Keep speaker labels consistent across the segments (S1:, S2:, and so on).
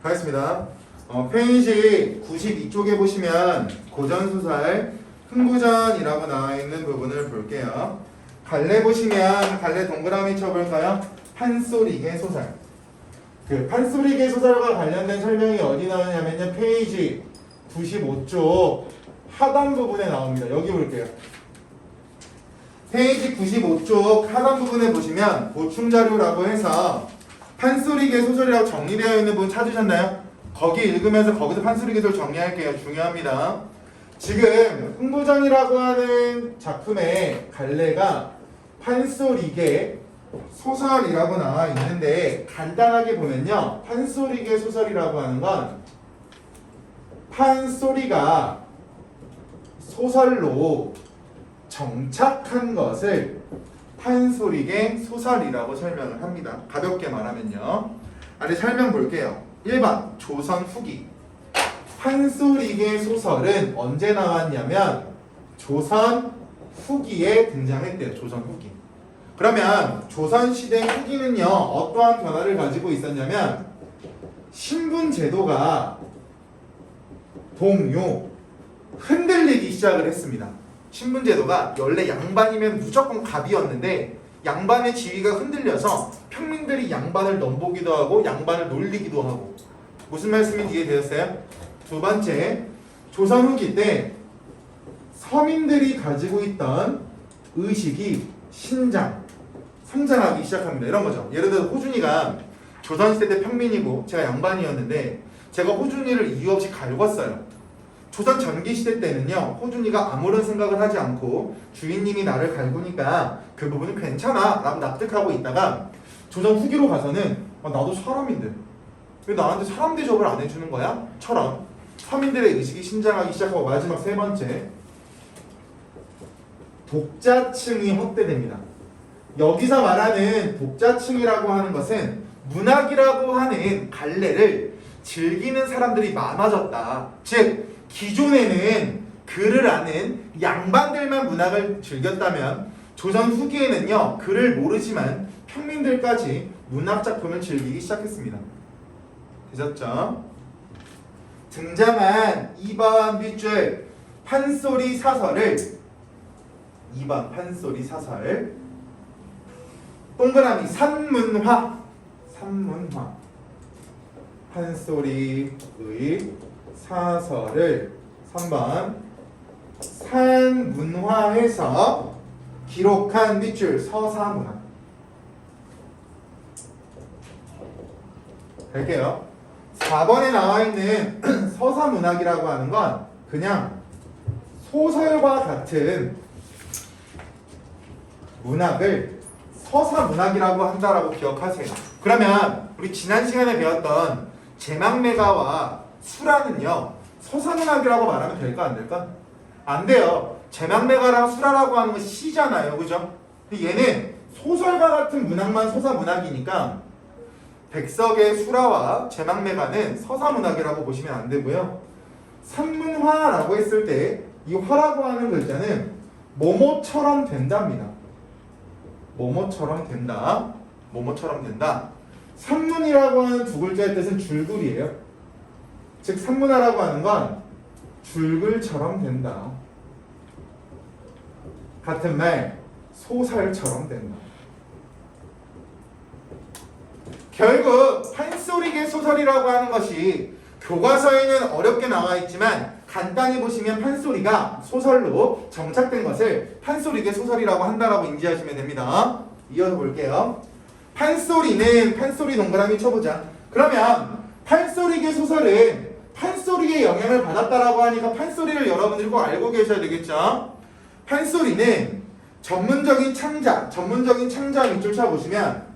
S1: 가겠습니다. 페이지 92쪽에 보시면 고전소설 흥부전이라고 나와 있는 부분을 볼게요. 갈래 보시면 갈래 동그라미 쳐볼까요? 판소리개 소설. 그 판소리개 소설과 관련된 설명이 어디 나오냐면요. 페이지 95쪽 하단 부분에 나옵니다. 여기 볼게요. 페이지 95쪽 하단 부분에 보시면 보충자료라고 해서 판소리개 소설이라고 정리되어 있는 부분 찾으셨나요? 거기 읽으면서 거기서 판소리개 소설 정리할게요. 중요합니다. 지금 흥부전이라고 하는 작품의 갈래가 판소리개 소설이라고 나와 있는데 간단하게 보면요. 판소리개 소설이라고 하는 건 판소리가 소설로 정착한 것을 판소리개 소설이라고 설명을 합니다. 가볍게 말하면요. 아래 설명 볼게요. 1번 조선 후기. 판소리개 소설은 언제 나왔냐면 조선 후기에 등장했대요. 조선 후기. 그러면 조선시대 후기는요. 어떠한 변화를 가지고 있었냐면 신분 제도가 동요 흔들리기 시작을 했습니다. 신분 제도가 원래 양반이면 무조건 갑이었는데 양반의 지위가 흔들려서 평민들이 양반을 넘보기도 하고 양반을 놀리기도 하고. 무슨 말씀인지 이해되었어요? 두 번째, 조선 후기 때 서민들이 가지고 있던 의식이 성장하기 시작합니다. 이런 거죠. 예를 들어 호준이가 조선시대 때 평민이고 제가 양반이었는데 제가 호준이를 이유 없이 갈궜어요. 조선 전기시대 때는요. 호준이가 아무런 생각을 하지 않고 주인님이 나를 갈구니까 그 부분은 괜찮아 라고 납득하고 있다가 조선 후기로 가서는 나도 사람인데 왜 나한테 사람 대접을 안 해주는 거야? 처럼 서민들의 의식이 신장하기 시작하고 마지막 세 번째 독자층이 확대됩니다. 여기서 말하는 독자층이라고 하는 것은 문학이라고 하는 갈래를 즐기는 사람들이 많아졌다. 즉 기존에는 글을 아는 양반들만 문학을 즐겼다면 조선 후기에는요. 글을 모르지만 평민들까지 문학 작품을 즐기기 시작했습니다. 되셨죠? 등장한 2번 빗줄 판소리 사설을 2번 판소리 사설 동그라미 산문화 판소리의 사설을 3번 산문화해서 기록한 밑줄 서사문화 갈게요. 4번에 나와 있는 서사문학이라고 하는 건 그냥 소설과 같은 문학을 서사문학이라고 한다라고 기억하세요. 그러면 우리 지난 시간에 배웠던 제망매가와 수라는요 서사문학이라고 말하면 될까 안 될까? 안 돼요. 제망매가랑 수라라고 하는 건 시잖아요. 그죠? 근데 얘는 소설과 같은 문학만 서사문학이니까 백석의 수라와 제망매가는 서사문학이라고 보시면 안 되고요. 산문화라고 했을 때 이 화라고 하는 글자는 뭐뭐처럼 된답니다. 뭐뭐처럼 된다. 뭐뭐처럼 된다. 산문이라고 하는 두 글자의 뜻은 줄글이에요. 즉 산문화라고 하는 건 줄글처럼 된다. 같은 말 소설처럼 된다. 결국 판소리개 소설이라고 하는 것이 교과서에는 어렵게 나와 있지만 간단히 보시면 판소리가 소설로 정착된 것을 판소리개 소설이라고 한다라고 인지하시면 됩니다. 이어서 볼게요. 판소리 동그라미 쳐보자. 그러면 판소리개 소설은 판소리의 영향을 받았다라고 하니까 판소리를 여러분들이 꼭 알고 계셔야 되겠죠. 판소리는 전문적인 창자 밑줄 쳐보시면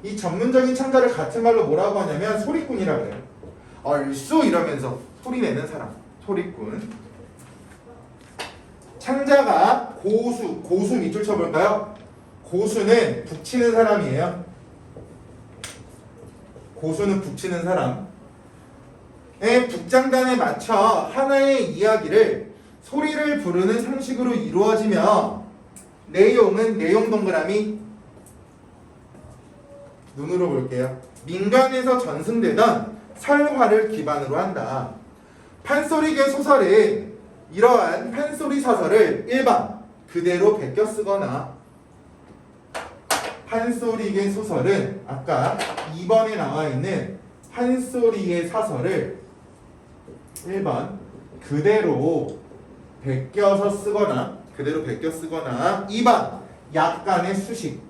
S1: 이 전문적인 창자를 같은 말로 뭐라고 하냐면 소리꾼이라고 해요. 얼쑤 이러면서 소리내는 사람 소리꾼. 창자가 고수 밑줄 쳐볼까요? 고수는 북치는 사람이에요. 고수는 북치는 사람. 북장단에 맞춰 하나의 이야기를 소리를 부르는 상식으로 이루어지며 내용은 내용 동그라미 눈으로 볼게요. 민간에서 전승되던 설화를 기반으로 한다. 판소리계 소설은 이러한 판소리 사설을 일반 그대로 베껴 쓰거나 판소리계 소설은 아까 2번에 나와 있는 판소리의 사설을 1번 그대로 베껴서 쓰거나 2번 약간의 수식.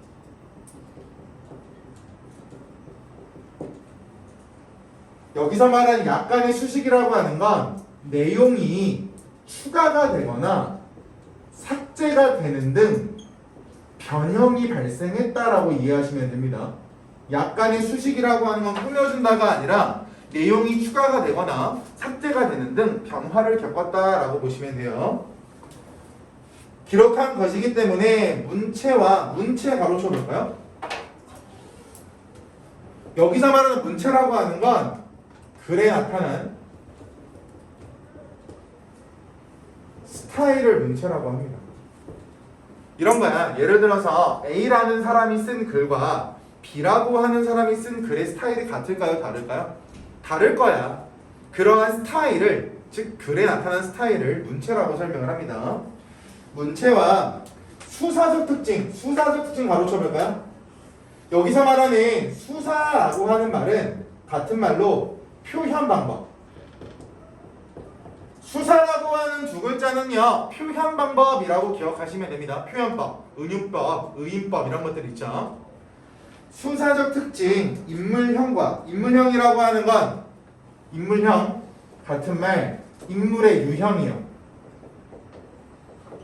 S1: 여기서 말하는 약간의 수식이라고 하는 건 내용이 추가가 되거나 삭제가 되는 등 변형이 발생했다라고 이해하시면 됩니다. 약간의 수식이라고 하는 건 꾸며준다가 아니라 내용이 추가가 되거나 삭제가 되는 등 변화를 겪었다라고 보시면 돼요. 기록한 것이기 때문에 문체와 문체 가로쳐 볼까요? 여기서 말하는 문체라고 하는 건 글에 나타난 스타일을 문체라고 합니다. 이런 거야. 예를 들어서 A라는 사람이 쓴 글과 B라고 하는 사람이 쓴 글의 스타일이 같을까요? 다를까요? 다를 거야. 그러한 스타일을, 즉 글에 나타난 스타일을 문체라고 설명을 합니다. 문체와 수사적 특징 가로쳐 볼까요? 여기서 말하는 수사라고 하는 말은 같은 말로 표현 방법. 수사라고 하는 두 글자는요, 표현 방법이라고 기억하시면 됩니다. 표현법, 은유법, 의인법 이런 것들 있죠. 수사적 특징, 인물형이라고 하는 건 인물형, 같은 말, 인물의 유형이요.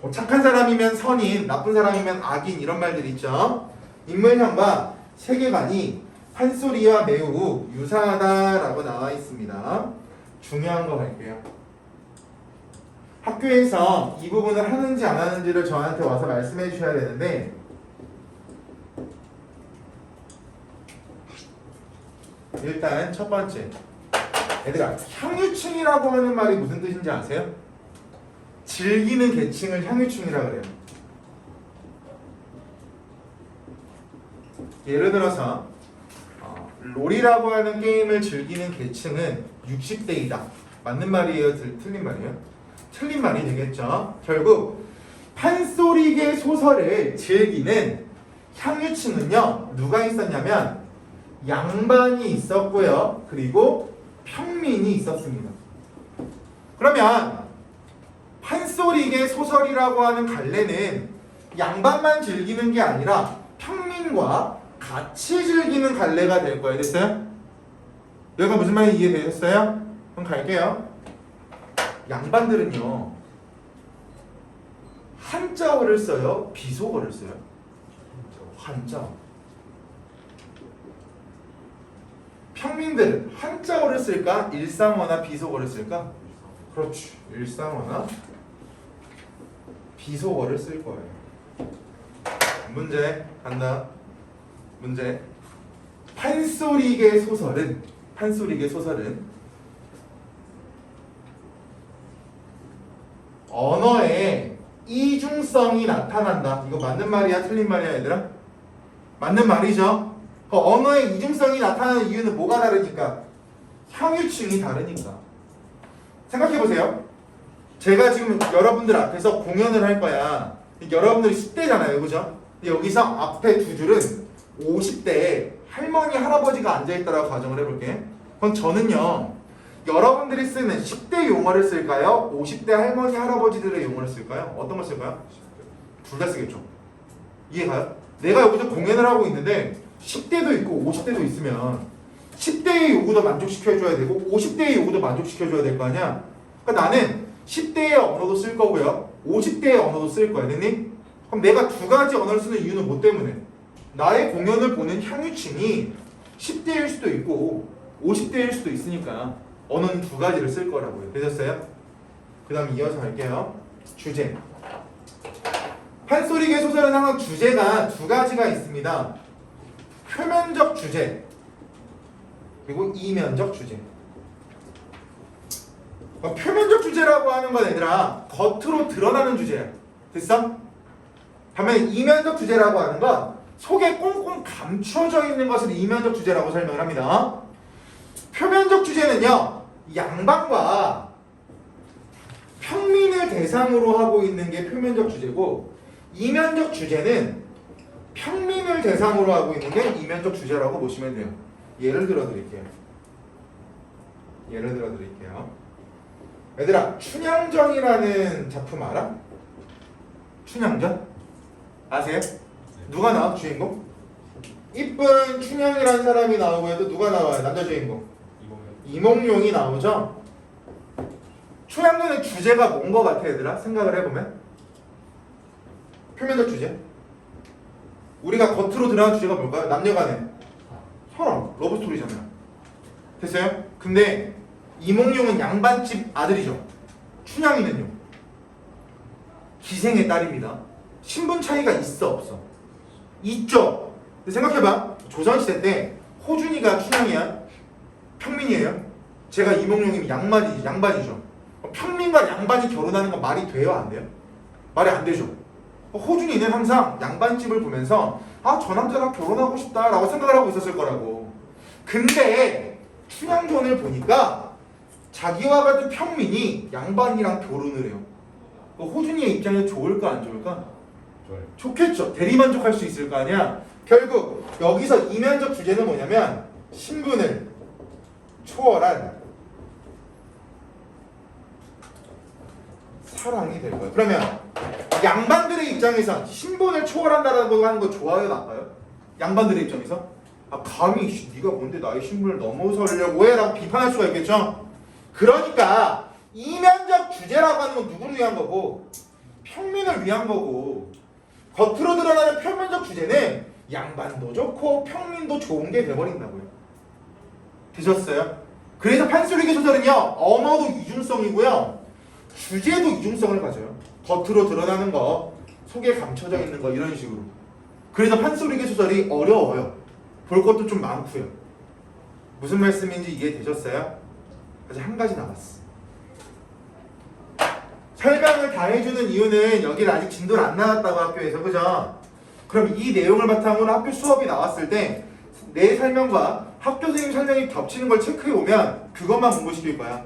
S1: 뭐 착한 사람이면 선인, 나쁜 사람이면 악인 이런 말들 있죠. 인물형과 세계관이 판소리와 매우 유사하다라고 나와 있습니다. 중요한 거 갈게요. 학교에서 이 부분을 하는지 안 하는지를 저한테 와서 말씀해 주셔야 되는데, 일단 첫 번째, 얘들아, 향유층이라고 하는 말이 무슨 뜻인지 아세요? 즐기는 계층을 향유층이라 그래요. 예를 들어서 롤이라고 하는 게임을 즐기는 계층은 60대이다. 맞는 말이에요? 틀린 말이에요? 틀린 말이 되겠죠. 결국 판소리계 소설을 즐기는 향유층은요, 누가 있었냐면 양반이 있었고요, 그리고 평민이 있었습니다. 그러면 판소리계 소설이라고 하는 갈래는 양반만 즐기는 게 아니라 평민과 같이 즐기는 갈래가 될 거예요. 됐어요? 여기가 무슨 말인지 이해되셨어요? 그럼 갈게요. 양반들은요, 한자어를 써요? 비속어를 써요? 한자. 평민들은 한자어를 쓸까? 일상어나 비속어를 쓸까? 그렇지. 일상어나 비속어를 쓸 거예요. 문제 간다. 문제. 판소리계 소설은 언어의 이중성이 나타난다. 이거 맞는 말이야? 틀린 말이야, 얘들아? 맞는 말이죠? 언어의 이중성이 나타나는 이유는 뭐가 다르니까? 향유층이 다르니까. 생각해보세요. 제가 지금 여러분들 앞에서 공연을 할 거야. 여러분들이 10대잖아요, 그죠? 여기서 앞에 두 줄은 50대에 할머니, 할아버지가 앉아있다라고 가정을 해볼게. 그럼 저는요, 여러분들이 쓰는 10대 용어를 쓸까요? 50대 할머니, 할아버지들의 용어를 쓸까요? 어떤 걸 쓸까요? 둘 다 쓰겠죠. 이해가요? 내가 여기서 공연을 하고 있는데 10대도 있고 50대도 있으면 10대의 요구도 만족시켜줘야 되고 50대의 요구도 만족시켜줘야 될 거 아니야? 그러니까 나는 10대의 언어도 쓸 거고요, 50대의 언어도 쓸 거야. 됐니? 그럼 내가 두 가지 언어를 쓰는 이유는 뭐 때문에? 나의 공연을 보는 향유층이 10대일 수도 있고 50대일 수도 있으니까 언어는 두 가지를 쓸 거라고요. 되셨어요? 그 다음 이어서 갈게요. 주제. 판소리계 소설은 항상 주제가 두 가지가 있습니다. 표면적 주제 그리고 이면적 주제. 표면적 주제라고 하는 건 얘들아, 겉으로 드러나는 주제야. 됐어? 반면에 이면적 주제라고 하는 건 속에 꽁꽁 감춰져 있는 것을 이면적 주제라고 설명을 합니다. 표면적 주제는요, 양반과 평민을 대상으로 하고 있는 게 표면적 주제고, 이면적 주제는 평민을 대상으로 하고 있는 게 이면적 주제라고 보시면 돼요. 예를 들어 드릴게요. 얘들아, 춘향전이라는 작품 알아? 춘향전? 아세요? 누가 나와? 주인공? 이쁜 춘향이라는 사람이 나오고 해도 누가 나와요? 남자 주인공? 이몽룡이 나오죠? 춘향전의 주제가 뭔 거 같아, 얘들아? 생각을 해보면 표면적 주제, 우리가 겉으로 드러나는 주제가 뭘까요? 남녀간의 사랑, 러브스토리잖아요. 됐어요? 근데 이몽룡은 양반집 아들이죠. 춘향이는요, 기생의 딸입니다. 신분 차이가 있어 없어? 있죠. 근데 생각해봐. 조선시대 때 호준이가 춘향이야? 평민이에요? 제가 이몽룡이면 양반이죠. 평민과 양반이 결혼하는 건 말이 돼요? 안 돼요? 말이 안 되죠. 호준이는 항상 양반집을 보면서 아, 저 남자랑 결혼하고 싶다라고 생각을 하고 있었을 거라고. 근데 춘향전을 보니까 자기와 같은 평민이 양반이랑 결혼을 해요. 호준이의 입장에 좋을까 안 좋을까? 좋겠죠. 대리만족할 수 있을 거 아니야. 결국 여기서 이면적 주제는 뭐냐면 신분을 초월한 사랑이 될 거예요. 그러면 양반들의 입장에서 신분을 초월한다라고 하는 거 좋아요, 나빠요? 양반들의 입장에서 아, 감히 네가 뭔데 나의 신분을 넘어서려고 해? 라고 비판할 수가 있겠죠. 그러니까 이면적 주제라고 하는 건 누구를 위한 거고 평민을 위한 거고, 겉으로 드러나는 표면적 주제는 양반도 좋고 평민도 좋은 게 돼버린다고요. 되셨어요? 그래서 판소리계 소설은요, 언어도 이중성이고요, 주제도 이중성을 가져요. 겉으로 드러나는 거, 속에 감춰져 있는 거, 이런 식으로. 그래서 판소리계 소설이 어려워요. 볼 것도 좀 많고요. 무슨 말씀인지 이해되셨어요? 아직 한 가지 남았어. 설명을 다 해주는 이유는 여기를 아직 진도를 안 나갔다고 학교에서, 그죠? 그럼 이 내용을 바탕으로 학교 수업이 나왔을 때 내 설명과 학교 선생님 설명이 겹치는 걸 체크해 오면 그것만 공부시킬 거야.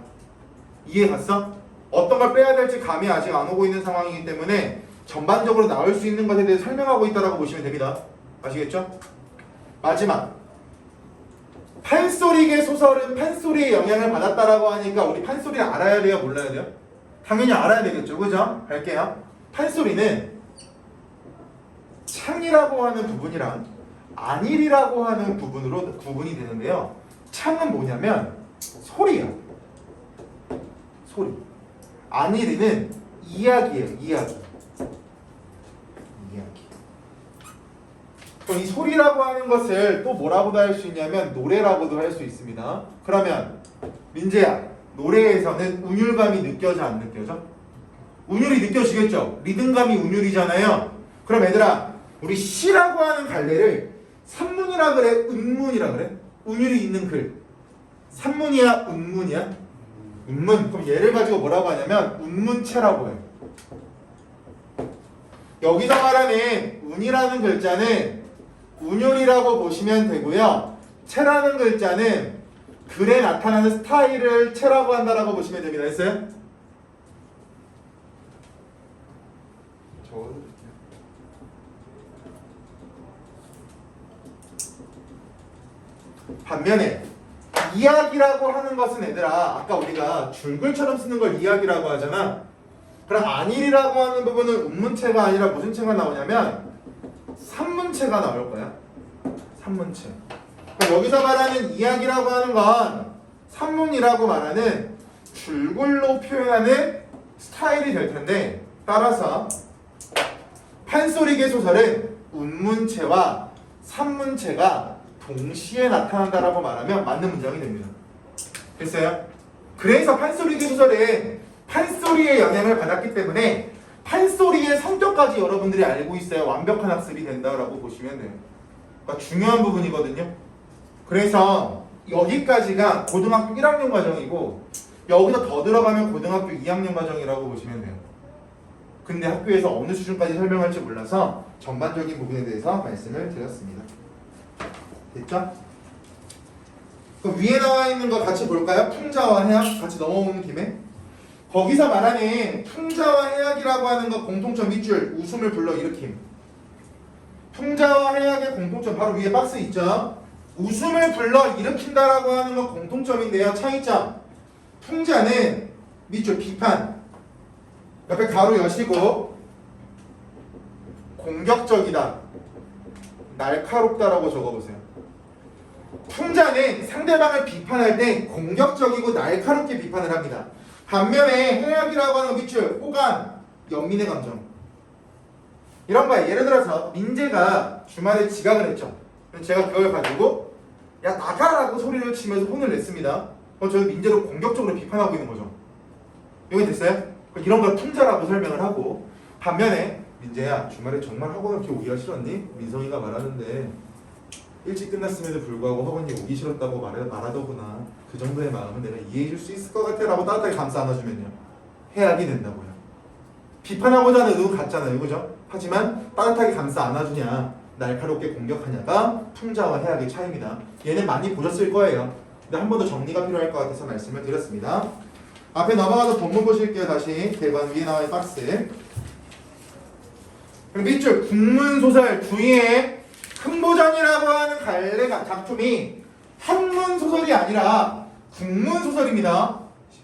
S1: 이해 갔어? 어떤 걸 빼야 될지 감이 아직 안 오고 있는 상황이기 때문에 전반적으로 나올 수 있는 것에 대해 설명하고 있다라고 보시면 됩니다. 아시겠죠? 마지막, 판소리계 소설은 판소리의 영향을 받았다라고 하니까 우리 판소리를 알아야 돼요? 몰라야 돼요? 당연히 알아야 되겠죠. 그죠? 갈게요. 판소리는 창이라고 하는 부분이랑 안일이라고 하는 부분으로 구분이 되는데요. 창은 뭐냐면 소리예요. 소리. 안일이는 이야기예요. 이야기. 그럼 이 소리라고 하는 것을 또 뭐라고도 할 수 있냐면 노래라고도 할 수 있습니다. 그러면 민재야, 노래에서는 운율감이 느껴져 안 느껴져? 운율이 느껴지겠죠? 리듬감이 운율이잖아요. 그럼 얘들아, 우리 시라고 하는 갈래를 산문이라 그래? 운문이라 그래? 운율이 있는 글. 산문이야? 운문이야? 운문. 그럼 얘를 가지고 뭐라고 하냐면 운문체라고 해요. 여기서 말하는 운이라는 글자는 운율이라고 보시면 되고요. 체라는 글자는 글에 나타나는 스타일을 체라고 한다라고 보시면 됩니다. 됐어요? 반면에 이야기라고 하는 것은 얘들아, 아까 우리가 줄글처럼 쓰는 걸 이야기라고 하잖아. 그럼 안일이라고 하는 부분은 운문체가 아니라 무슨 체가 나오냐면 산문체가 나올 거야. 산문체. 그럼 여기서 말하는 이야기라고 하는 건 산문이라고 말하는 줄글로 표현하는 스타일이 될 텐데, 따라서 판소리계 소설은 운문체와 산문체가 동시에 나타난다라고 말하면 맞는 문장이 됩니다. 됐어요? 그래서 판소리계 소설은 판소리의 영향을 받았기 때문에 판소리의 성격까지 여러분들이 알고 있어야 완벽한 학습이 된다라고 보시면 돼요. 그러니까 중요한 부분이거든요. 그래서 여기까지가 고등학교 1학년 과정이고 여기서 더 들어가면 고등학교 2학년 과정이라고 보시면 돼요. 근데 학교에서 어느 수준까지 설명할지 몰라서 전반적인 부분에 대해서 말씀을 드렸습니다. 됐죠? 그럼 위에 나와 있는 거 같이 볼까요? 풍자와 해악 같이 넘어오는 김에 거기서 말하는 풍자와 해악이라고 하는 거 공통점 밑줄 웃음을 불러일으킴. 풍자와 해악의 공통점 바로 위에 박스 있죠? 웃음을 불러일으킨다라고 하는 거 공통점인데요. 차이점. 풍자는 밑줄 비판 옆에 가로 여시고 공격적이다 날카롭다라고 적어보세요. 풍자는 상대방을 비판할 때 공격적이고 날카롭게 비판을 합니다. 반면에 해악이라고 하는 밑줄 호감 연민의 감정 이런 거예요. 예를 들어서 민재가 주말에 지각을 했죠. 제가 그걸 가지고 야 나가라고 소리를 치면서 혼을 냈습니다. 저는 민재를 공격적으로 비판하고 있는 거죠. 여기 됐어요? 이런 걸 풍자라고 설명을 하고 반면에 민재야 주말에 정말 학원 이렇게 오기가 싫었니? 민성이가 말하는데 일찍 끝났음에도 불구하고 학원이 오기 싫었다고 말하더구나. 그 정도의 마음은 내가 이해해 줄 수 있을 것 같아 라고 따뜻하게 감싸 안아주면요 해악이 된다고요. 비판하고자 하는 의도는 같잖아요. 그죠? 하지만 따뜻하게 감싸 안아주냐 날카롭게 공격하냐가 풍자와 해악의 차이입니다. 얘는 많이 보셨을 거예요. 근데 한 번 더 정리가 필요할 것 같아서 말씀을 드렸습니다. 앞에 넘어가서 본문 보실게요. 다시 대관 위에 나와 있는 박스. 그럼 밑줄 국문소설 주위에 흥보전이라고 하는 갈래가 작품이 한문소설이 아니라 국문소설입니다.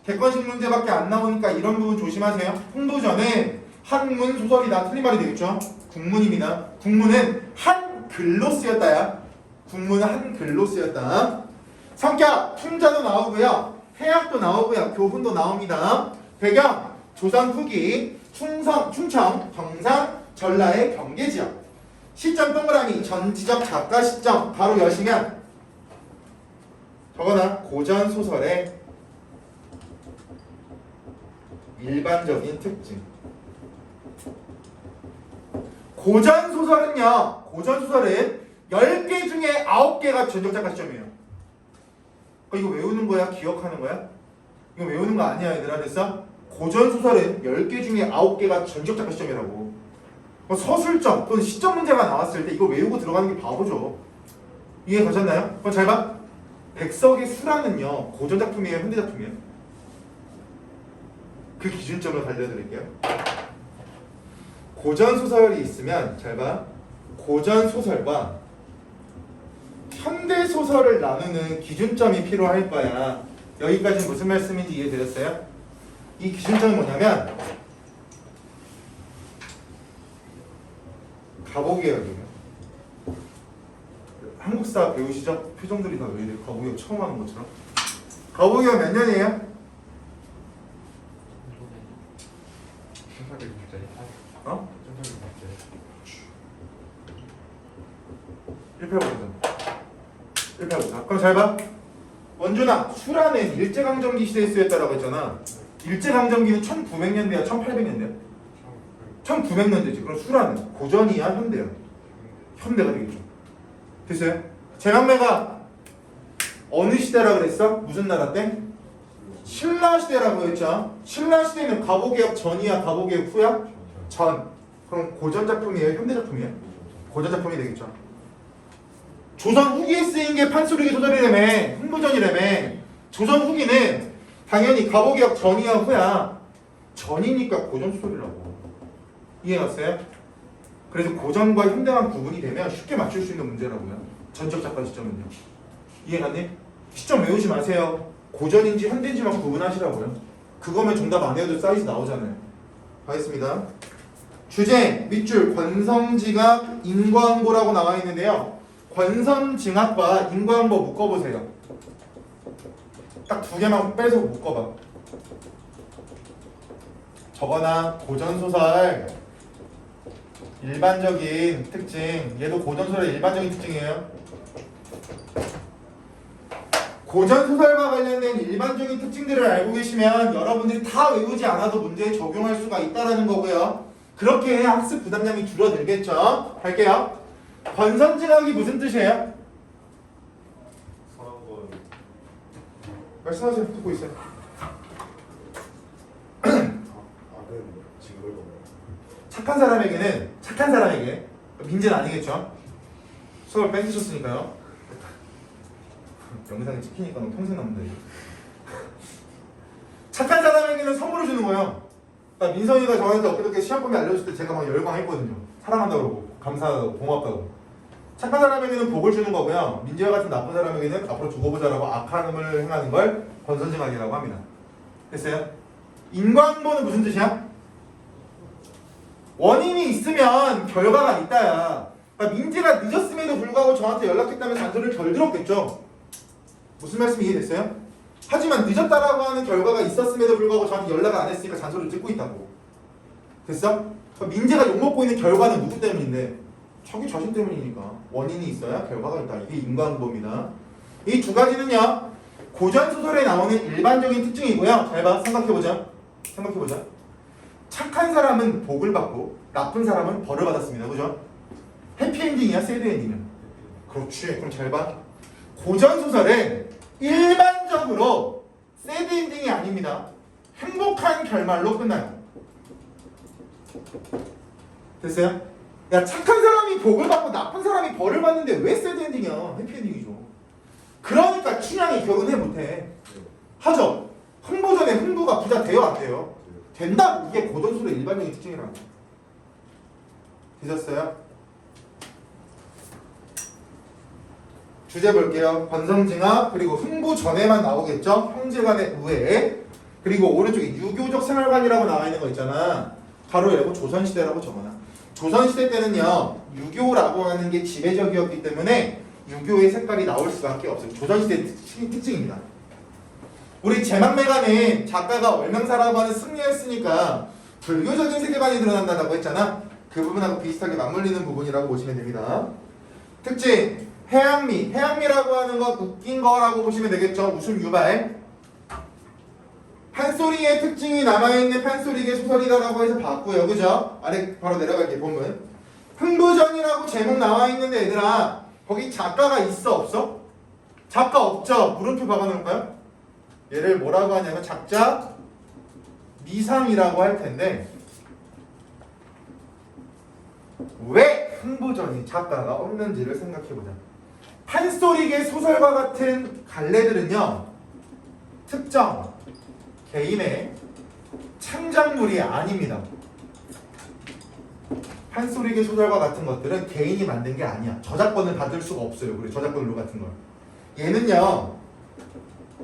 S1: 객관식 문제밖에 안 나오니까 이런 부분 조심하세요. 흥보전은 한문소설이다. 틀린 말이 되겠죠? 국문입니다. 국문은 한글로 쓰였다야. 국문은 한글로 쓰였다. 성격 풍자도 나오고요. 해악도 나오고요. 교훈도 나옵니다. 배경 조선 후기 충청, 경상, 전라의 경계지역. 시점 동그라미 전지적 작가 시점 바로 여시면 저거나 고전 소설의 일반적인 특징. 고전 소설은요. 고전 소설은 10개 중에 9개가 전적 작가 시점이에요. 이거 외우는 거야? 기억하는 거야? 이거 외우는 거 아니야 얘들아. 됐어? 고전 소설은 10개 중에 9개가 전적 작가 시점이라고. 서술점 또는 시점 문제가 나왔을 때 이거 외우고 들어가는 게 바보죠. 이해 가셨나요? 그럼 잘 봐. 백석의 수라는요 고전 작품이에요? 현대 작품이에요? 그 기준점을 알려드릴게요. 고전 소설이 있으면 잘 봐. 고전 소설과 현대 소설을 나누는 기준점이 필요할 거야. 여기까지 무슨 말씀인지 이해되셨어요? 이 기준점은 뭐냐면 가보개혁이에요. 한국사 배우시죠? 표정들이 다 왜 이래? 가보개혁 처음 하는 것처럼. 가보개혁 몇 년이에요?
S2: 1800년짜리.
S1: 어? 1800년. 1800년. 그럼 잘 봐. 원준아, 수라는 일제강점기 시대에 쓰였다라고 했잖아. 일제강점기는 1900년대야, 1800년대야? 1900년대지. 그럼 수라는 고전이야, 현대야? 현대가 되겠죠. 됐어요? 제왕래가 어느 시대라 그랬어? 무슨 나라 때? 신라 시대라고 했죠. 신라 시대는 가보개혁 전이야, 가보개혁 후야? 전. 그럼 고전 작품이에요, 현대 작품이에요? 고전 작품이 되겠죠. 조선 후기에 쓰인 게 판소리기 소설이라며, 흥부전이라며. 조선 후기는 당연히 가보개혁 전이야, 후야? 전이니까 고전 소설이라고. 이해갔어요? 그래서 고전과 현대만 구분이 되면 쉽게 맞출 수 있는 문제라고요. 전적 작가 시점은요. 이해갔니? 시점 외우지 마세요. 고전인지 현대인지만 구분하시라고요. 그거면 정답 안 해도 사이즈 나오잖아요. 가겠습니다. 주제 밑줄 권성징악 인과응보라고 나와 있는데요. 권성징악과 인과응보 묶어보세요. 딱 두 개만 빼서 묶어봐. 저거나 고전소설 일반적인 특징. 얘도 고전소설의 일반적인 특징이에요. 고전소설과 관련된 일반적인 특징들을 알고 계시면 여러분들이 다 외우지 않아도 문제에 적용할 수가 있다는 거고요. 그렇게 해야 학습 부담량이 줄어들겠죠. 갈게요. 권선징악이 무슨 뜻이에요? 말씀하세요. 듣고 있어요. 착한 사람에게는 착한 사람에게 민재는 아니겠죠. 수업을 뺏기셨으니까요. 영상에 찍히니까 너 평생 남는다 이거. 착한 사람에게는 선물을 주는 거예요. 그러니까 민성이가 저한테 엊그저께 시험범위 알려줬을 때 제가 막 열광했거든요. 사랑한다고 그러고 감사하다고 고맙다고. 착한 사람에게는 복을 주는 거고요. 민재와 같은 나쁜 사람에게는 앞으로 두고 보자라고 악함을 행하는 걸 권선징악이라고 합니다. 됐어요? 인과응보는 무슨 뜻이야? 원인이 있으면 결과가 있다야. 그러니까 민재가 늦었음에도 불구하고 저한테 연락했다면 잔소리를 덜 들었겠죠. 무슨 말씀 이해됐어요? 하지만 늦었다라고 하는 결과가 있었음에도 불구하고 저한테 연락을 안 했으니까 잔소리를 듣고 있다고. 됐어? 그러니까 민재가 욕먹고 있는 결과는 누구 때문인데? 자기 자신 때문이니까. 원인이 있어야 결과가 있다. 이게 인과응보입니다. 이 두 가지는요, 고전소설에 나오는 일반적인 특징이고요. 잘 봐. 생각해보자. 착한 사람은 복을 받고 나쁜 사람은 벌을 받았습니다. 그죠? 해피엔딩이야? 새드엔딩이야? 그렇지. 그럼 잘 봐. 고전소설은 일반적으로 새드엔딩이 아닙니다. 행복한 결말로 끝나요. 됐어요? 야, 착한 사람이 복을 받고 나쁜 사람이 벌을 받는데 왜 새드엔딩이야? 해피엔딩이죠. 그러니까 춘향이 결혼해 못해. 하죠? 흥부전에 흥부가 부자 돼요? 안 돼요? 된다. 이게 고전술의 일반적인 특징이라고. 되셨어요? 주제 볼게요. 권성징악 그리고 흥부전에만 나오겠죠? 형제간의 우애. 그리고 오른쪽에 유교적 생활관이라고 나와 있는 거 있잖아. 가로 열고 조선시대라고 적어놔. 조선시대 때는요, 유교라고 하는 게 지배적이었기 때문에 유교의 색깔이 나올 수밖에 없어요. 조선시대 특징입니다. 우리 제막매가는 작가가 월명사라고 하는 승려였으니까 불교적인 세계관이 드러난다고 했잖아. 그 부분하고 비슷하게 맞물리는 부분이라고 보시면 됩니다. 특징, 해양미. 해양미라고 하는 거 웃긴 거라고 보시면 되겠죠. 웃음 유발. 판소리의 특징이 남아있는 판소리계 소설이다라고 해서 봤고요. 그죠? 아래 바로 내려갈게. 본문. 흥부전이라고 제목 나와있는데 얘들아, 거기 작가가 있어 없어? 작가 없죠? 물음표 박아놓을까요? 얘를 뭐라고 하냐면 작자 미상이라고 할 텐데, 왜 흥부전이 작가가 없는지를 생각해보자. 판소리계 소설과 같은 갈래들은요, 특정 개인의 창작물이 아닙니다. 판소리계 소설과 같은 것들은 개인이 만든 게 아니야. 저작권을 받을 수가 없어요. 그리고 저작권료 같은 걸. 얘는요,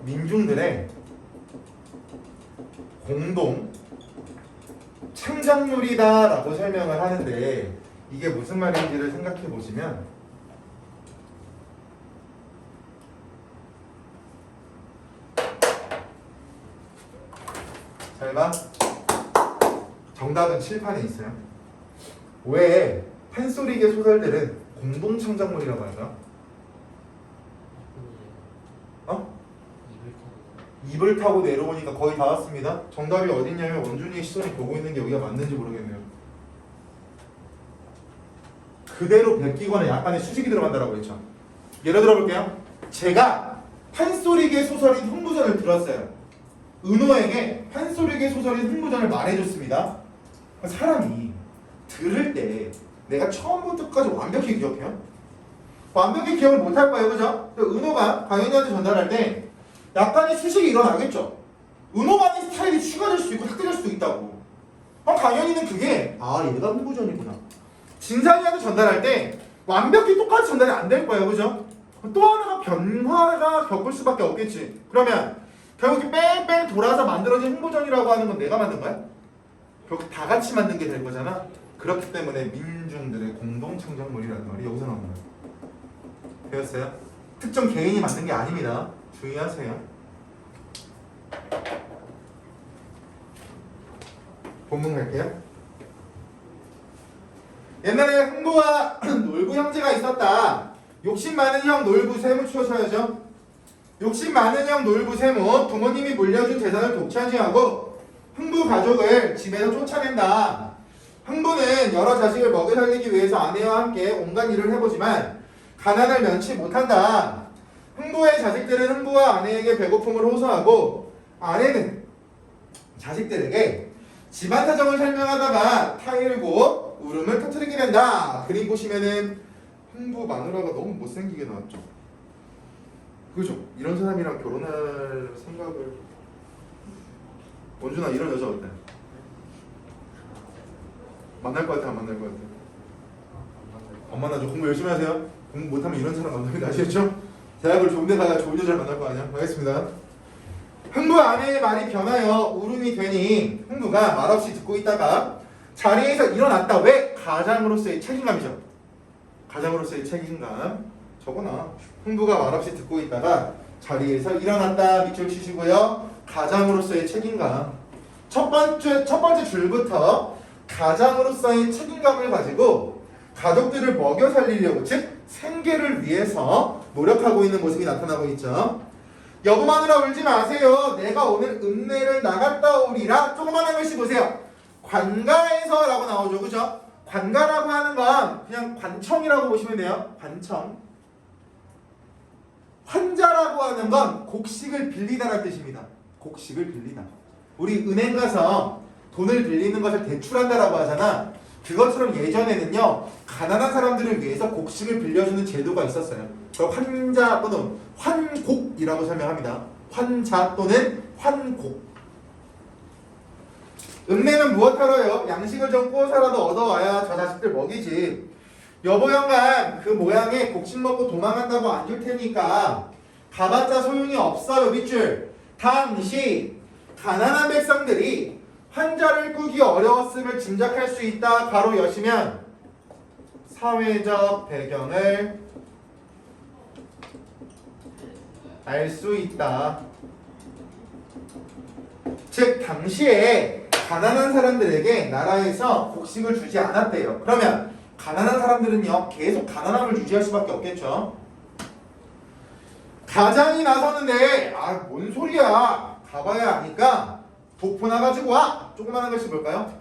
S1: 민중들의 공동 창작물이다라고 설명을 하는데, 이게 무슨 말인지를 생각해 보시면, 잘 봐. 정답은 칠판에 있어요. 왜 판소리계 소설들은 공동 창작물이라고 할까? 입을 타고 내려오니까 거의 다 왔습니다. 정답이 어딨냐면 원준이의 시선이 보고 있는 게 여기가 맞는지 모르겠네요. 그대로 베끼거나 약간의 수식이 들어간다고 했죠. 예를 들어 볼게요. 제가 판소리계 소설인 흥부전을 들었어요. 은호에게 판소리계 소설인 흥부전을 말해줬습니다. 사람이 들을 때 내가 처음부터 끝까지 완벽히 기억해요? 완벽히 기억을 못할 거예요. 그죠? 은호가 강현이한테 전달할 때 약간의 수식이 일어나겠죠. 은호만의 스타일이 추가될 수 있고 삭제될 수도 있다고. 강현이는 그게 얘가 흥부전이구나. 진상이한테 전달할 때 완벽히 똑같이 전달이 안 될 거예요. 그죠? 또 하나가 변화가 겪을 수밖에 없겠지. 그러면 결국 뺑뺑 돌아서 만들어진 흥부전이라고 하는 건 내가 만든 거야? 결국 다 같이 만든 게 될 거잖아. 그렇기 때문에 민중들의 공동 창작물이라는 말이 여기서 나오는 거예요. 되었어요? 특정 개인이 만든 게 아닙니다. 주의하세요. 본문 갈게요. 옛날에 흥부와 놀부 형제가 있었다. 욕심 많은 형 놀부 세무 추셔야죠. 욕심 많은 형 놀부 세무, 부모님이 물려준 재산을 독차지하고 흥부 가족을 집에서 쫓아낸다. 흥부는 여러 자식을 먹여 살리기 위해서 아내와 함께 온갖 일을 해보지만 가난을 면치 못한다. 흥부의 자식들은 흥부와 아내에게 배고픔을 호소하고, 아내는 자식들에게 집안 사정을 설명하다가 타일고 울음을 터뜨리게 된다. 그림 보시면은 흥부 마누라가 너무 못생기게 나왔죠. 그죠? 이런 사람이랑 결혼할 생각을 원준아 이런 여자 어때? 만날 것 같아 안 만날 것 같아? 안 만나죠. 공부 열심히 하세요. 공부 못하면 이런 사람 만나면 아시겠죠? 대학을 좋은 데 가야 좋은 여자를 만날 거 아니야? 알겠습니다. 흥부 아내의 말이 변하여 울음이 되니 흥부가 말없이 듣고 있다가 자리에서 일어났다. 왜? 가장으로서의 책임감이죠. 가장으로서의 책임감. 저거나 흥부가 말없이 듣고 있다가 자리에서 일어났다. 밑줄 치시고요. 가장으로서의 책임감. 첫 번째 줄부터 가장으로서의 책임감을 가지고 가족들을 먹여 살리려고, 즉 생계를 위해서 노력하고 있는 모습이 나타나고 있죠. 여보 마누라 울지 마세요. 내가 오늘 읍내를 나갔다 오리라. 조그만한 글씨 보세요. 관가에서 라고 나오죠. 그죠? 관가라고 하는 건 그냥 관청이라고 보시면 돼요. 관청. 환자라고 하는 건 곡식을 빌리다라는 뜻입니다. 곡식을 빌리다. 우리 은행 가서 돈을 빌리는 것을 대출한다라고 하잖아. 그것처럼 예전에는요, 가난한 사람들을 위해서 곡식을 빌려주는 제도가 있었어요. 그걸 환자 또는 환곡이라고 설명합니다. 환자 또는 환곡. 읍내는 무엇하러요? 양식을 좀 구워서라도 얻어와야 저 자식들 먹이지. 여보 영감 그 모양의 곡식 먹고 도망간다고 안 줄 테니까 가봤자 소용이 없어요. 밑줄. 당시 가난한 백성들이 환자를 꾸기 어려웠음을 짐작할 수 있다. 가로 여시면 사회적 배경을 알 수 있다. 즉 당시에 가난한 사람들에게 나라에서 곡식을 주지 않았대요. 그러면 가난한 사람들은요 계속 가난함을 유지할 수밖에 없겠죠. 가장이 나서는데 뭔 소리야, 가봐야 아니까 독포나 가지고 와. 조그마한 것이 뭘까요?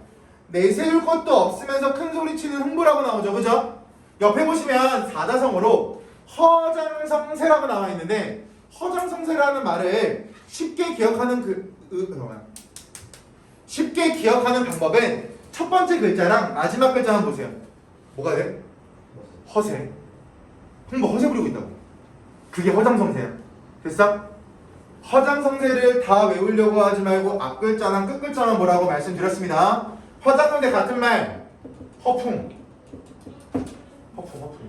S1: 내세울 것도 없으면서 큰 소리치는 흥부라고 나오죠. 그죠? 옆에 보시면 사자성어로 허장성세라고 나와 있는데, 허장성세라는 말을 쉽게 기억하는 쉽게 기억하는 방법은 첫 번째 글자랑 마지막 글자만 보세요. 뭐가 돼? 허세. 흥부 허세 부리고 있다고. 그게 허장성세야. 됐어? 허장성세를 다 외우려고 하지 말고 앞글자랑 끝글자만 보라고 말씀드렸습니다. 허장성세 같은 말 허풍.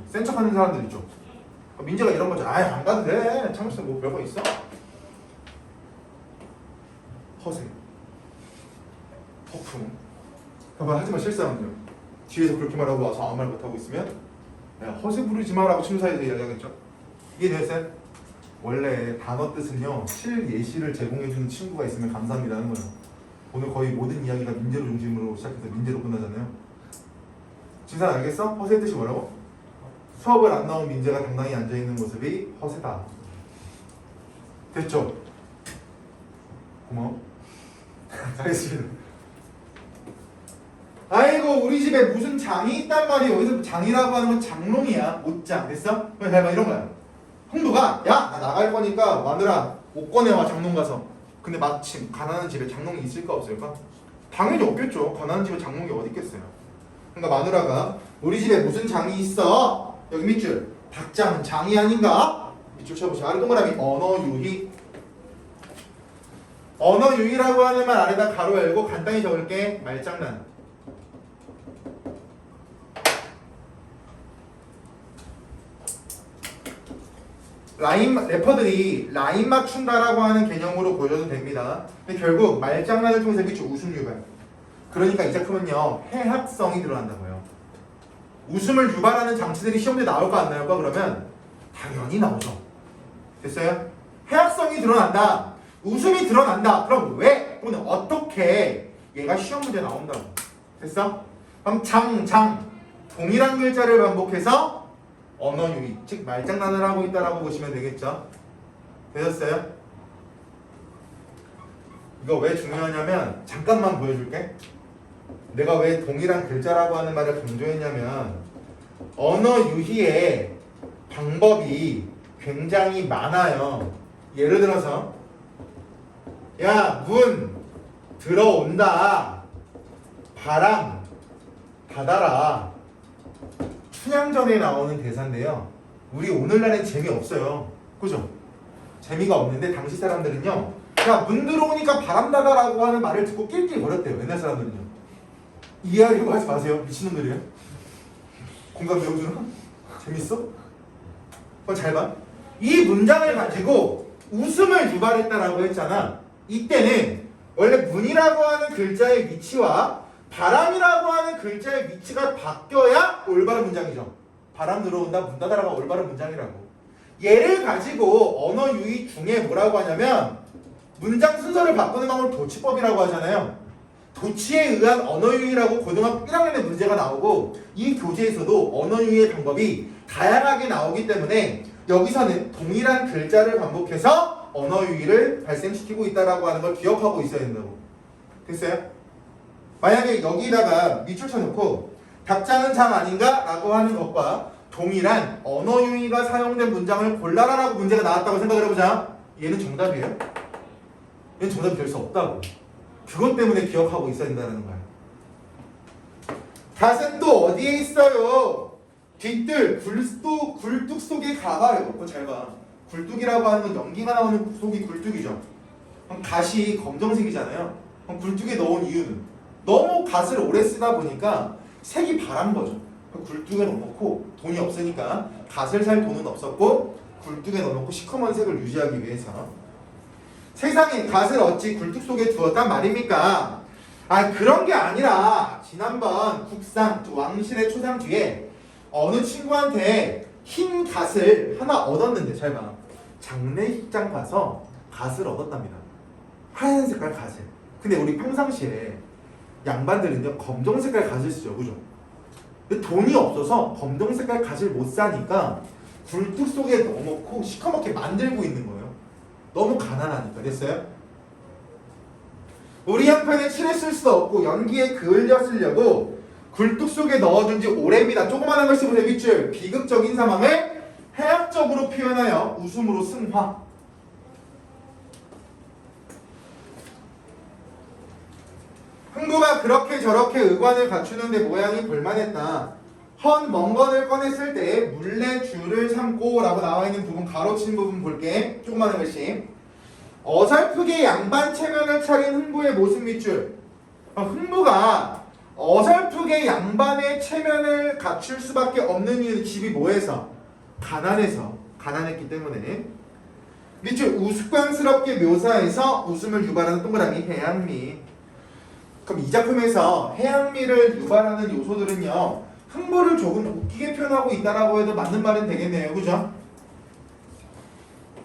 S1: 센 척하는 사람들 있죠. 민재가 이런 거죠. 안 가도 돼. 참을성 뭐 별거 있어? 허세. 허풍. 하지만 실상은요, 뒤에서 그렇게 말하고 와서 아무 말 못하고 있으면 야, 허세 부르지 마라고 침사에서 이야기하겠죠. 이해되셨어요? 원래 단어 뜻은요, 실예시를 제공해주는 친구가 있으면 감사합니다 하는 거예요. 오늘 거의 모든 이야기가 민재로 중심으로 시작해서 민재로 끝나잖아요. 진산 알겠어? 허세의 뜻이 뭐라고? 수업을 안 나온 민재가 당당히 앉아있는 모습이 허세다. 됐죠? 고마워. 알겠습니다. 아이고 우리 집에 무슨 장이 있단 말이야. 여기서 장이라고 하는 건 장롱이야. 옷장. 됐어? 잘 봐, 이런 거야. 흥부가 야, 나 나갈 거니까 마누라 옷 꺼내와. 장롱 가서. 근데 마침 가난한 집에 장롱이 있을까 없을까? 당연히 없겠죠. 가난한 집에 장롱이 어디 있겠어요. 그러니까 마누라가 우리 집에 무슨 장이 있어? 여기 밑줄. 닭장은 장이 아닌가? 밑줄 쳐보시죠. 아래 동그라미 언어유희. 언어유희라고 하는 말 아래다 가로 열고 간단히 적을게. 말장난. 래퍼들이 라인 맞춘다라고 하는 개념으로 보여도 됩니다. 근데 결국 말장난을 통해서 밑줄 웃음 유발. 그러니까 이 작품은요, 해학성이 드러난다고요. 웃음을 유발하는 장치들이 시험지에 나올까 안 나올까? 그러면 당연히 나오죠. 됐어요? 해학성이 드러난다. 웃음이 드러난다. 그럼 왜? 또는 어떻게 얘가 시험 문제에 나온다고. 됐어? 그럼 장 동일한 글자를 반복해서 언어유희, 즉 말장난을 하고 있다라고 보시면 되겠죠. 되셨어요? 이거 왜 중요하냐면 잠깐만 보여줄게. 내가 왜 동일한 글자라고 하는 말을 강조했냐면 언어유희의 방법이 굉장히 많아요. 예를 들어서 야, 문 들어온다. 바람 닫아라. 춘향전에 나오는 대사인데요. 우리 오늘날엔 재미없어요. 그죠? 재미가 없는데 당시 사람들은요, 야, 문 들어오니까 바람 나다라고 하는 말을 듣고 낄낄 거렸대요. 옛날 사람들은요. 이해하려고 하지 마세요. 미친놈들이에요. 공감 배워주나? 재밌어? 잘 봐. 이 문장을 가지고 웃음을 유발했다라고 했잖아. 이때는 원래 문이라고 하는 글자의 위치와 바람이라고 하는 글자의 위치가 바뀌어야 올바른 문장이죠. 바람 들어온다, 문 닫아라가 올바른 문장이라고. 얘를 가지고 언어 유희 중에 뭐라고 하냐면 문장 순서를 바꾸는 방법을 도치법이라고 하잖아요. 도치에 의한 언어 유희라고 고등학교 1학년에 문제가 나오고 이 교재에서도 언어 유희의 방법이 다양하게 나오기 때문에 여기서는 동일한 글자를 반복해서 언어 유희를 발생시키고 있다라고 하는 걸 기억하고 있어야 된다고. 됐어요? 만약에 여기다가 밑줄 쳐놓고 닭장은 장 아닌가? 라고 하는 것과 동일한 언어 유희가 사용된 문장을 골라라라고 문제가 나왔다고 생각을 해보자. 얘는 정답이에요? 얘는 정답이 될 수 없다고. 그것 때문에 기억하고 있어야 된다는 거야. 닷은 또 어디에 있어요? 뒤뜰, 굴뚝 속에 가봐요. 그거 잘 봐. 굴뚝이라고 하는 건 연기가 나오는 속이 굴뚝이죠. 그럼 갓이 검정색이잖아요. 그럼 굴뚝에 넣은 이유는 너무 갓을 오래 쓰다 보니까 색이 바란 거죠. 굴뚝에 넣어놓고 돈이 없으니까 갓을 살 돈은 없었고 굴뚝에 넣어놓고 시커먼 색을 유지하기 위해서. 세상에 갓을 어찌 굴뚝 속에 두었단 말입니까? 아, 그런 게 아니라 지난번 국상 왕실의 초상 뒤에 어느 친구한테 흰 갓을 하나 얻었는데 잘 봐. 장례식장 가서 갓을 얻었답니다. 하얀 색깔 갓을. 근데 우리 평상시에 양반들은요 검정 색깔 갓을 쓰죠. 그죠? 근데 돈이 없어서 검정 색깔 갓을 못 사니까 굴뚝 속에 넣어놓고 시커멓게 만들고 있는 거예요. 너무 가난하니까. 됐어요? 우리 형편에 칠을 쓸 수도 없고 연기에 그을려 쓰려고 굴뚝 속에 넣어둔 지 오래입니다. 조그마한 걸 쓰보세요. 밑줄. 비극적인 상황을 해학적으로 표현하여 웃음으로 승화. 흥부가 그렇게 저렇게 의관을 갖추는데 모양이 볼만했다. 헌 멍건을 꺼냈을 때 물레 줄을 삼고 라고 나와있는 부분, 가로친 부분 볼게. 조그마한 글씨. 어설프게 양반 체면을 차린 흥부의 모습 밑줄. 흥부가 어설프게 양반의 체면을 갖출 수밖에 없는 이유는 집이 뭐해서? 가난해서. 가난했기 때문에. 밑줄. 우스꽝스럽게 묘사해서 웃음을 유발하는 동그라미 해양미. 그럼 이 작품에서 해양미를 유발하는 요소들은요 흥부를 조금 웃기게 표현하고 있다라고 해도 맞는 말은 되겠네요. 그죠?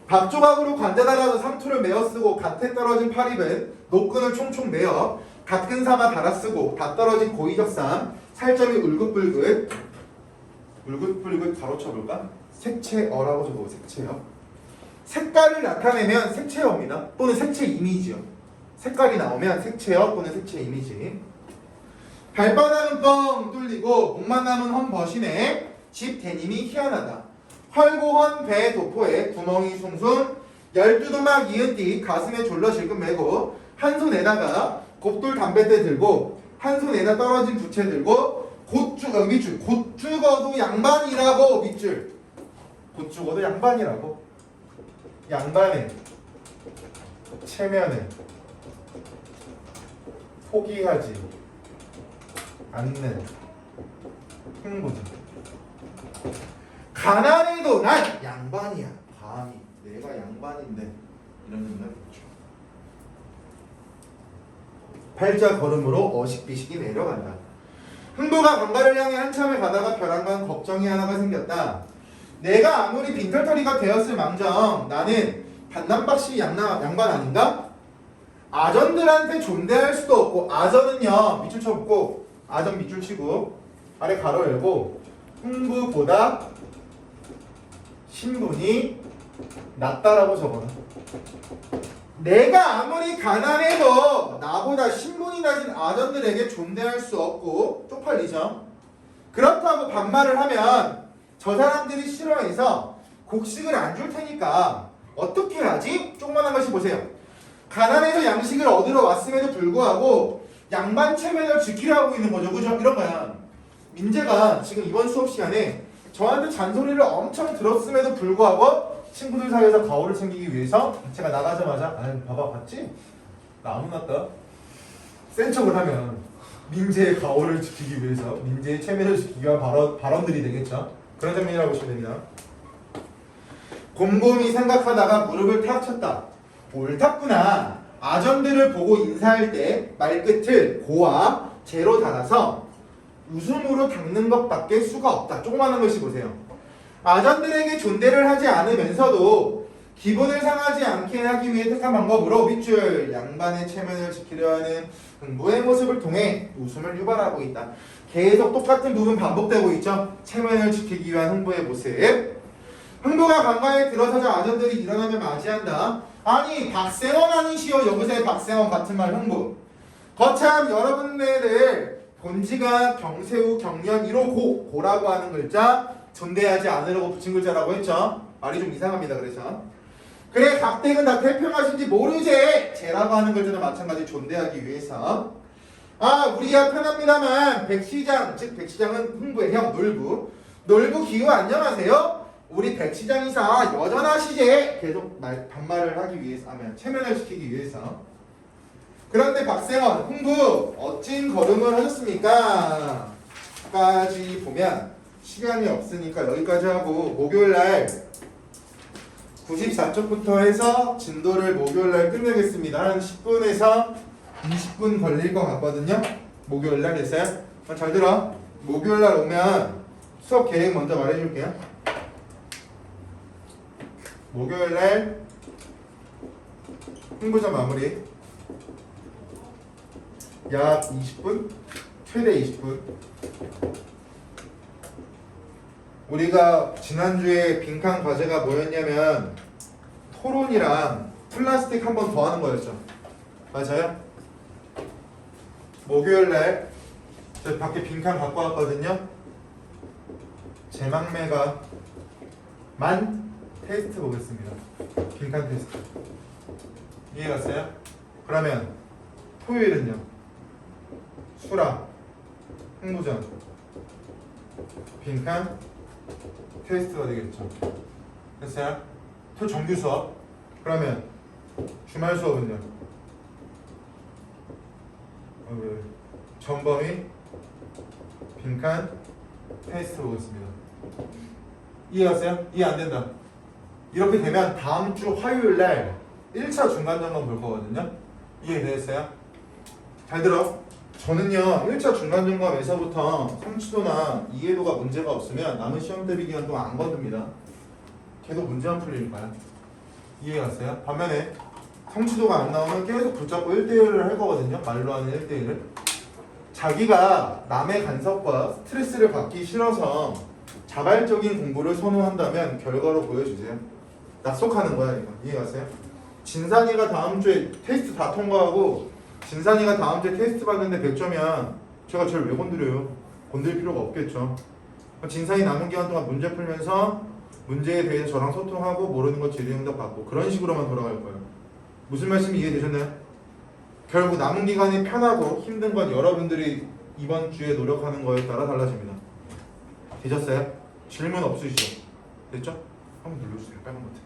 S1: 밥조각으로 관대 달아서 상투를 메어 쓰고 갓에 떨어진 파립은 노끈을 총총 메어 갓근 삼아 달아 쓰고 다 떨어진 고의적삼 살점이 울긋불긋 가로쳐볼까? 색채어라고 적어. 색채어. 색깔을 나타내면 색채어입니다. 또는 색채 이미지요. 색깔이 나오면 색채어 또는 색채 이미지. 발바닥은 뻥 뚫리고 목만 남은 헌 버시네. 집 데님이 희한하다. 헐고헌 배 도포에 구멍이 숭숭 12도막 이은 띠 가슴에 졸러 질끈 매고 한 손에다가 곱돌 담뱃대 들고 한 손에다 떨어진 부채 들고 밑줄 곧 죽어도 양반이라고. 밑줄 곧 죽어도 양반이라고. 양반의 체면을 포기하지 않는 흥부지. 가난해도 난 양반이야. 감히 내가 양반인데 이런 생각이죠. 팔자 걸음으로 어식비식이 내려간다. 흥부가 관가를 향해 한참을 가다가 벼랑간 걱정이 하나가 생겼다. 내가 아무리 빈털터리가 되었을 망정 나는 반남박씨 양반 아닌가? 아전들한테 존대할 수도 없고. 아전은요 밑줄 쳐보고 아전 밑줄 치고 아래 가로 열고 흥부보다 신분이 낮다라고 적어놔. 내가 아무리 가난해도 나보다 신분이 낮은 아전들에게 존대할 수 없고. 쪽팔리죠. 그렇다고 반말을 하면 저 사람들이 싫어해서 곡식을 안 줄 테니까 어떻게 하지? 조그만한 것이 보세요. 가난해서 양식을 얻으러 왔음에도 불구하고 양반 체면을 지키려고 있는 거죠. 그죠? 이런 거야. 민재가 지금 이번 수업 시간에 저한테 잔소리를 엄청 들었음에도 불구하고 친구들 사이에서 가오를 챙기기 위해서 제가 나가자마자 봐봐 봤지? 나 안 혼났다. 센 척을 하면 민재의 가오를 지키기 위해서 민재의 체면을 지키기 위한 발언들이 되겠죠. 그런 장면이라고 보시면 됩니다. 곰곰이 생각하다가 무릎을 탁 쳤다. 옳았구나. 아전들을 보고 인사할 때 말끝을 고와 제로 달아서 웃음으로 닦는 것밖에 수가 없다. 조그마한 것이 보세요. 아전들에게 존대를 하지 않으면서도 기분을 상하지 않게 하기 위해 택한 방법으로 밑줄 양반의 체면을 지키려 하는 흥부의 모습을 통해 웃음을 유발하고 있다. 계속 똑같은 부분 반복되고 있죠. 체면을 지키기 위한 흥부의 모습. 흥부가 관과에 들어서자 아전들이 일어나면 맞이한다. 아니 박생원 아니시오. 여기서의 박생원 같은 말 흥부. 거참 여러분네들 본지가 경세우 경련 1호 고라고 하는 글자 존대하지 않으려고 붙인 글자라고 했죠. 말이 좀 이상합니다. 그래 각택은 다 태평하신지 모르지. 제라고 하는 글자는 마찬가지 존대하기 위해서. 우리야 편합니다만 백시장 즉 백시장은 흥부의 형 놀부 기후 안녕하세요. 우리 백시장이사 여전하시제. 계속 반말을 하기 위해서 하면 체면을 시키기 위해서. 그런데 박생원 흥부 어찐 걸음을 하셨습니까? 까지 보면 시간이 없으니까 여기까지 하고 목요일날 94쪽부터 해서 진도를 목요일날 끝내겠습니다. 한 10분에서 20분 걸릴 것 같거든요. 목요일날 됐어요? 잘 들어. 목요일날 오면 수업 계획 먼저 말해줄게요. 목요일날 흥부전 마무리 약 20분? 최대 20분. 우리가 지난주에 빈칸 과제가 뭐였냐면 토론이랑 플라스틱 한 번 더 하는 거였죠. 맞아요? 목요일날 저 밖에 빈칸 갖고 왔거든요. 제막매가 만 테스트 보겠습니다. 빈칸 테스트 이해갔어요? 그러면 토요일은요 수락 흥부전 빈칸 테스트가 되겠죠. 됐어요? 토 정규 수업. 그러면 주말 수업은요 전범위 빈칸 테스트 보겠습니다. 이해갔어요? 이해 안 된다. 이렇게 되면 다음 주 화요일날 1차 중간점검 볼 거거든요. 이해되셨어요? 잘 들어. 저는요 1차 중간점검에서부터 성취도나 이해도가 문제가 없으면 남은 시험 대비 기간 동안 안 건듭니다. 계속 문제만 풀리니까요. 이해갔어요? 반면에 성취도가 안 나오면 계속 붙잡고 1대1을 할 거거든요. 말로 하는 1대1을. 자기가 남의 간섭과 스트레스를 받기 싫어서 자발적인 공부를 선호한다면 결과로 보여주세요. 약속하는 거야 이거. 이해갔어요? 진산이가 다음 주에 테스트 다 통과하고 진산이가 다음 주에 테스트 받는데 100점이야. 제가 쟤를 왜 건드려요? 건들 필요가 없겠죠. 진산이 남은 기간 동안 문제 풀면서 문제에 대해서 저랑 소통하고 모르는 거 질의응답 받고 그런 식으로만 돌아갈 거예요. 무슨 말씀이 이해되셨나요? 결국 남은 기간이 편하고 힘든 건 여러분들이 이번 주에 노력하는 거에 따라 달라집니다. 되셨어요? 질문 없으시죠? 됐죠? 한번 눌러주세요. 빨간 버튼.